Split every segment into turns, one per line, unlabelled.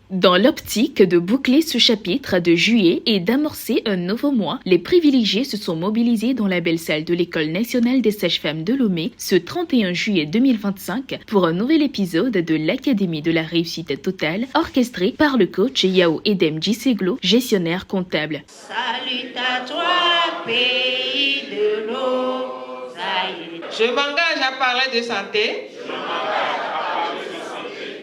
Dans l'optique de boucler ce chapitre de juillet et d'amorcer un nouveau mois, les privilégiés se sont mobilisés dans la belle salle de l'École nationale des sages-femmes de Lomé ce 31 juillet 2025 pour un nouvel épisode de l'Académie de la réussite totale orchestré par le coach Yao Edem Djisseglo, gestionnaire comptable.
Salut à toi, pays de l'eau. Je m'engage à parler de santé.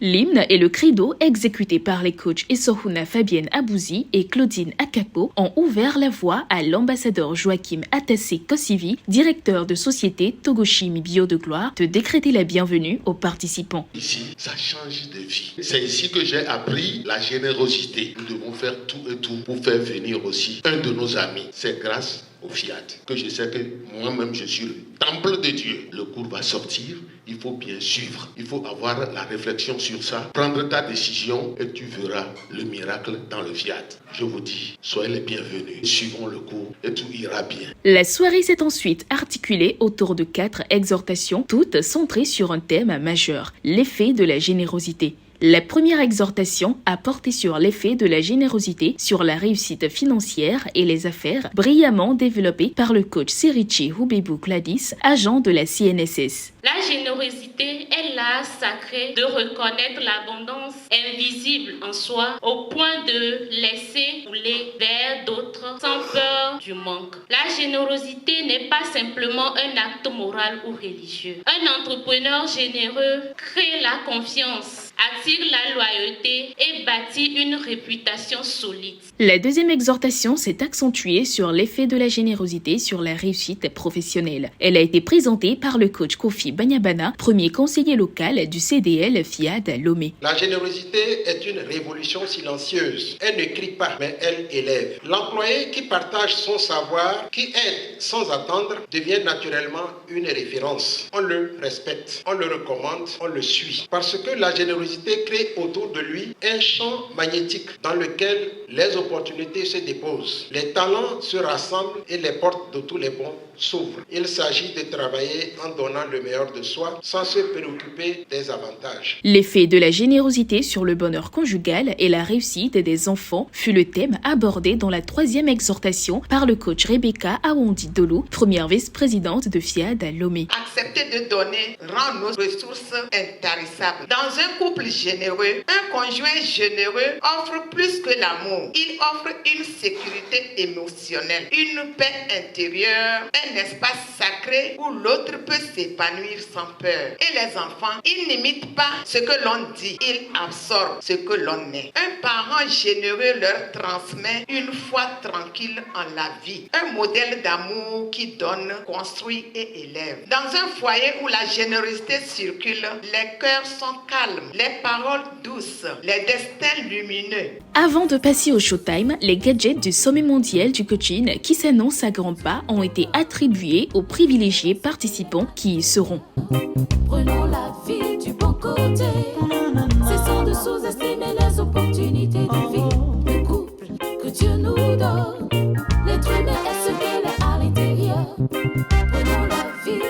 L'hymne et le credo exécutés par les coachs Essohuna Fabienne Abouzi et Claudine Akapo ont ouvert la voie à l'ambassadeur Joachim Atassé Kossivi, directeur de société Togochimi Bio de Gloire, de décréter la bienvenue aux participants.
Ici, ça change de vie. C'est ici que j'ai appris la générosité. Nous devons faire tout et tout pour faire venir aussi un de nos amis. C'est grâce au Fiat que je sais que moi-même je suis le temple de Dieu. Le cours va sortir, il faut bien suivre. Il faut avoir la réflexion sur ça, prendre ta décision et tu verras le miracle dans le Fiat. Je vous dis, soyez les bienvenus, suivons le cours et tout ira bien.
La soirée s'est ensuite articulée autour de 4 exhortations, toutes centrées sur un thème majeur, l'effet de la générosité. La première exhortation a porté sur l'effet de la générosité sur la réussite financière et les affaires, brillamment développée par le coach Serichi Hubebou Gladys, agent de la CNSS.
La générosité est l'art sacré de reconnaître l'abondance invisible en soi au point de laisser couler vers d'autres sans peur du manque. La générosité n'est pas simplement un acte moral ou religieux. Un entrepreneur généreux crée la confiance, attire la loyauté et bâtit une réputation solide.
La deuxième exhortation s'est accentuée sur l'effet de la générosité sur la réussite professionnelle. Elle a été présentée par le coach Kofi Banyabana, premier conseiller local du CDL FIAD à Lomé.
La générosité est une révolution silencieuse. Elle ne crie pas, mais elle élève. L'employé qui partage son savoir, qui aide sans attendre, devient naturellement une référence. On le respecte, on le recommande, on le suit. Parce que la générosité crée autour de lui un champ magnétique dans lequel les opportunités se déposent. Les talents se rassemblent et les portes de tous les bons s'ouvrent. Il s'agit de travailler en donnant le meilleur de soi sans se préoccuper des avantages.
L'effet de la générosité sur le bonheur conjugal et la réussite des enfants fut le thème abordé dans la troisième exhortation par le coach Rebecca Awondi Dolo, première vice-présidente de FIAD à Lomé.
Accepter de donner rend nos ressources intarissables. Dans un couple généreux, un conjoint généreux offre plus que l'amour. Il offre une sécurité émotionnelle, une paix intérieure, un espace sacré où l'autre peut s'épanouir sans peur. Et les enfants, ils n'imitent pas ce que l'on dit, ils absorbent ce que l'on est. Un parent généreux leur transmet une foi tranquille en la vie. Un modèle d'amour qui donne, construit et élève. Dans un foyer où la générosité circule, les cœurs sont calmes, les paroles douces, les destins lumineux.
Avant de passer au showtime, les gadgets du sommet mondial du coaching qui s'annonce à grands pas ont été attribués aux privilégiés participants qui y seront.
Prenons la vie du bon côté. Cessons de sous-estimer les opportunités de vie, de couple que Dieu nous donne. L'être humain est ce qu'elle est à l'intérieur. Prenons la vie.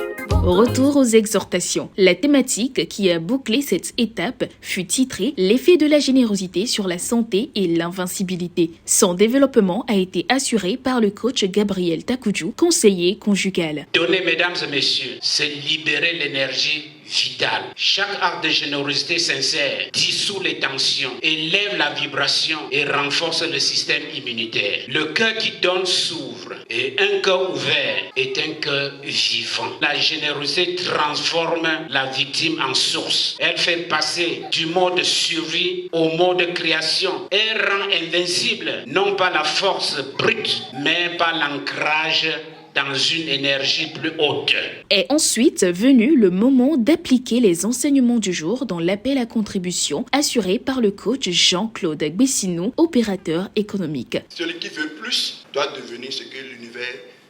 Retour aux exhortations. La thématique qui a bouclé cette étape fut titrée « L'effet de la générosité sur la santé et l'invincibilité ». Son développement a été assuré par le coach Gabriel Takoudjou, conseiller conjugal.
Donner, mesdames et messieurs, c'est libérer l'énergie vitale. Chaque acte de générosité sincère dissout les tensions, élève la vibration et renforce le système immunitaire. Le cœur qui donne s'ouvre et un cœur ouvert est un cœur vivant. La générosité transforme la victime en source. Elle fait passer du mode survie au mode création. Elle rend invincible non pas la force brute, mais par l'ancrage dans une énergie plus haute.
Est ensuite venu le moment d'appliquer les enseignements du jour dans l'appel à contribution assuré par le coach Jean-Claude Gbessinou, opérateur économique.
Celui qui veut plus doit devenir ce que l'univers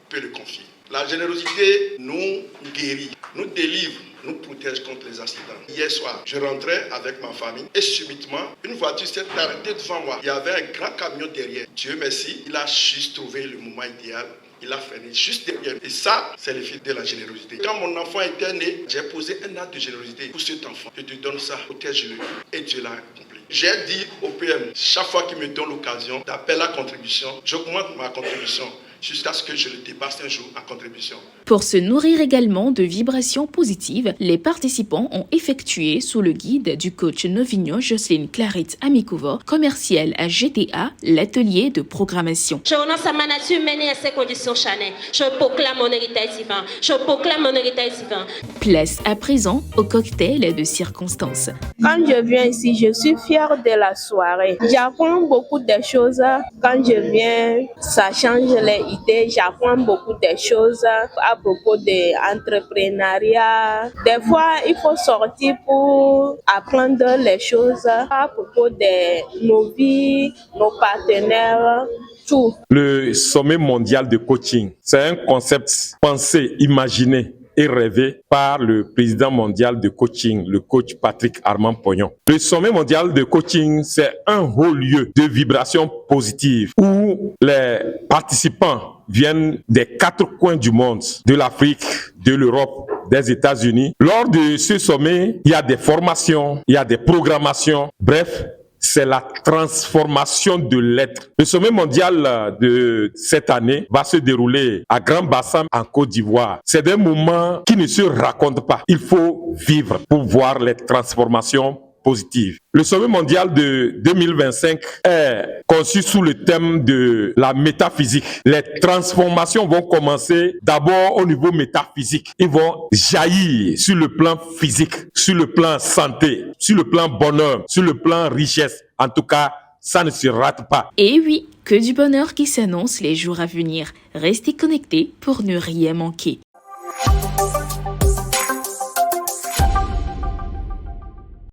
peut le confier. La générosité nous guérit, nous délivre, nous protège contre les accidents. Hier soir, je rentrais avec ma famille et subitement, une voiture s'est arrêtée devant moi. Il y avait un grand camion derrière. Dieu merci, il a juste trouvé le moment idéal
Il a freiné juste derrière. Et ça, c'est l'effet de la générosité. Quand mon enfant était né, j'ai posé un acte de générosité pour cet enfant. Je te donne ça, protège-le. Et Dieu l'a accompli. J'ai dit au PM, chaque fois qu'il me donne l'occasion d'appeler la contribution, j'augmente ma contribution jusqu'à ce que je le dépasse un jour en contribution.
Pour se nourrir également de vibrations positives, les participants ont effectué sous le guide du coach Novigno Jocelyne Clarit Amikovo, commercial à GTA, l'atelier de programmation.
Je renonce à ma nature humaine et à ses conditions charnelles. Je proclame mon héritage divin. Je proclame mon héritage divin.
Place à présent au cocktail de circonstances.
Quand je viens ici, je suis fière de la soirée. J'apprends beaucoup de choses. Quand je viens, ça change les idées. J'apprends beaucoup de choses à propos de l'entrepreneuriat. Des fois, il faut sortir pour apprendre les choses à propos de nos vies, nos partenaires, tout.
Le sommet mondial de coaching, c'est un concept pensé, imaginé et rêvé par le président mondial de coaching, le coach Patrick Armand Pognon. Le sommet mondial de coaching, c'est un haut lieu de vibrations positives où les participants viennent des 4 coins du monde, de l'Afrique, de l'Europe, des États-Unis. Lors de ce sommet, il y a des formations, il y a des programmations, bref, c'est la transformation de l'être. Le sommet mondial de cette année va se dérouler à Grand Bassam en Côte d'Ivoire. C'est des moments qui ne se racontent pas. Il faut vivre pour voir les transformations positives. Le sommet mondial de 2025 est conçu sous le thème de la métaphysique. Les transformations vont commencer d'abord au niveau métaphysique. Ils vont jaillir sur le plan physique, sur le plan santé, sur le plan bonheur, sur le plan richesse. En tout cas, ça ne se rate pas.
Et oui, que du bonheur qui s'annonce les jours à venir. Restez connectés pour ne rien manquer.